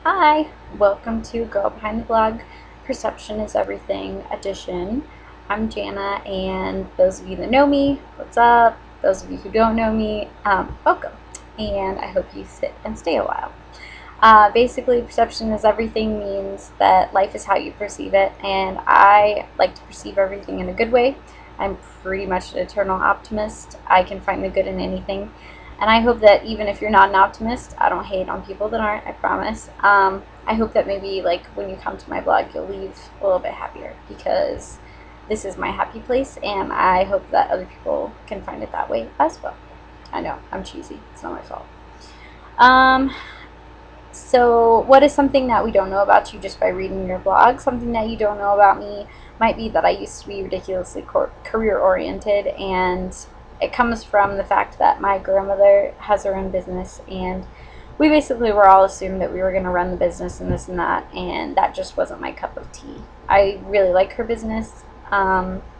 Hi, welcome to Girl Behind the Blog Perception is Everything edition. I'm Jana, and those of you that know me, what's up? Those of you who don't know me, welcome. And I hope you sit and stay a while. Basically, perception is everything means that life is how you perceive it, and I like to perceive everything in a good way. I'm pretty much an eternal optimist. I can find the good in anything. And I hope that even if you're not an optimist, I don't hate on people that aren't, I promise. I hope that maybe like when you come to my blog, you'll leave a little bit happier because this is my happy place, and I hope that other people can find it that way as well. I know, I'm cheesy. It's not my fault. Um, so what is something that we don't know about you just by reading your blog? Something that you don't know about me might be that I used to be ridiculously career-oriented, and it comes from the fact that my grandmother has her own business, and we basically were all assumed that we were going to run the business and this and that, and that just wasn't my cup of tea. I really like her business,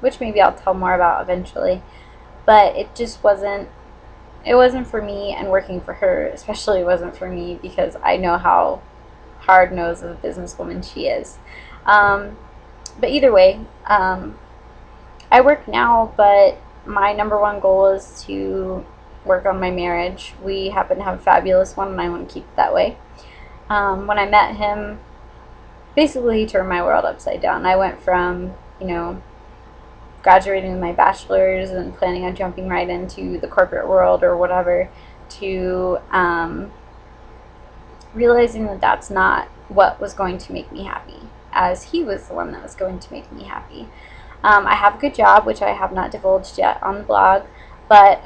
which maybe I'll tell more about eventually, but it wasn't for me, and working for her especially wasn't for me because I know how hard-nosed of a businesswoman she is. Um, but either way, I work now, but my number one goal is to work on my marriage. We happen to have a fabulous one, and I want to keep it that way. When I met him, basically he turned my world upside down. I went from, graduating with my bachelor's and planning on jumping right into the corporate world or whatever to realizing that that's not what was going to make me happy, as he was the one that was going to make me happy. I have a good job, which I have not divulged yet on the blog, but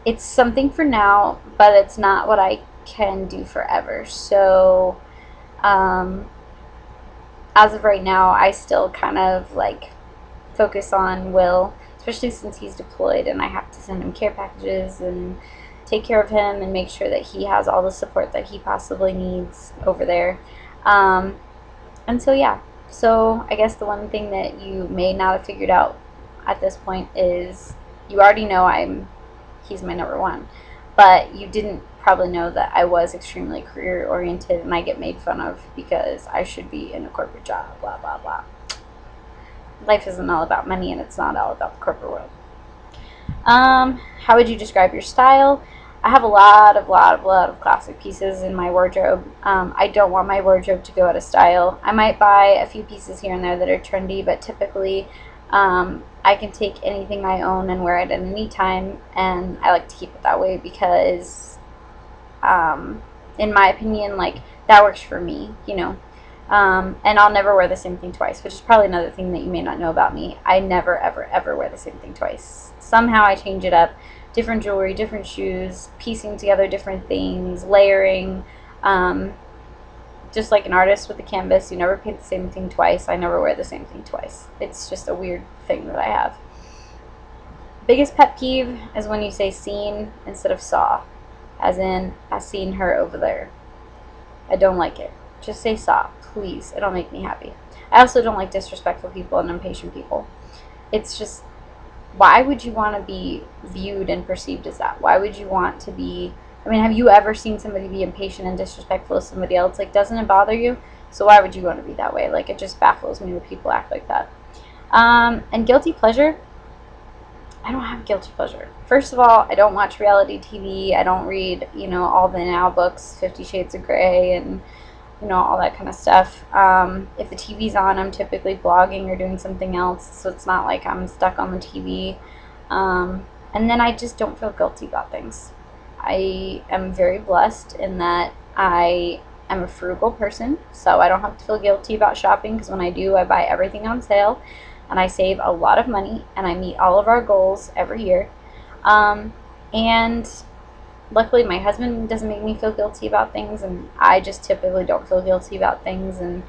it's something for now, but it's not what I can do forever. So as of right now, I still kind of like focus on Will, especially since he's deployed and I have to send him care packages and take care of him and make sure that he has all the support that he possibly needs over there. Um, and so, yeah. So, I guess the one thing that you may not have figured out at this point is you already know he's my number one, but you didn't probably know that I was extremely career oriented and I get made fun of because I should be in a corporate job, blah, blah, blah. Life isn't all about money, and it's not all about the corporate world. How would you describe your style? I have a lot of classic pieces in my wardrobe. I don't want my wardrobe to go out of style. I might buy a few pieces here and there that are trendy, but typically I can take anything I own and wear it at any time, and I like to keep it that way because, in my opinion, like that works for me. And I'll never wear the same thing twice, which is probably another thing that you may not know about me. I never, ever, ever wear the same thing twice. Somehow I change it up. Different jewelry, different shoes, piecing together different things, layering. Just like an artist with a canvas, you never paint the same thing twice. I never wear the same thing twice. It's just a weird thing that I have. Biggest pet peeve is when you say seen instead of saw. As in, I seen her over there. I don't like it. Just say saw, please. It'll make me happy. I also don't like disrespectful people and impatient people. It's just, why would you want to be viewed and perceived as that? Why would you want to be, I mean, have you ever seen somebody be impatient and disrespectful to somebody else? Like, doesn't it bother you? So why would you want to be that way? Like, it just baffles me that people act like that. And guilty pleasure, I don't have guilty pleasure. First of all, I don't watch reality TV. I don't read, all the now books, 50 Shades of Grey, and all that kind of stuff. If the TV's on, I'm typically blogging or doing something else, so it's not like I'm stuck on the TV. And then I just don't feel guilty about things. I am very blessed in that I am a frugal person, so I don't have to feel guilty about shopping, because when I do, I buy everything on sale, and I save a lot of money, and I meet all of our goals every year. And luckily my husband doesn't make me feel guilty about things, and I just typically don't feel guilty about things. And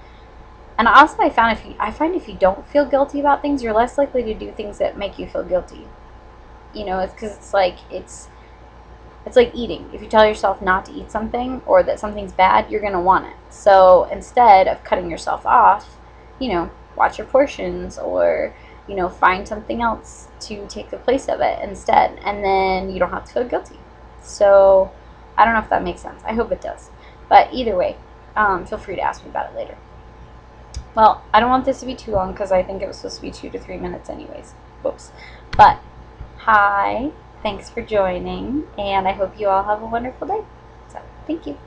also I find if you don't feel guilty about things, you're less likely to do things that make you feel guilty. It's because it's like eating. If you tell yourself not to eat something or that something's bad, you're going to want it. So instead of cutting yourself off, watch your portions, or find something else to take the place of it instead, and then you don't have to feel guilty. So I don't know if that makes sense. I hope it does. But either way, feel free to ask me about it later. Well, I don't want this to be too long because I think it was supposed to be 2 to 3 minutes anyways. Whoops. But, hi, thanks for joining, and I hope you all have a wonderful day. So, thank you.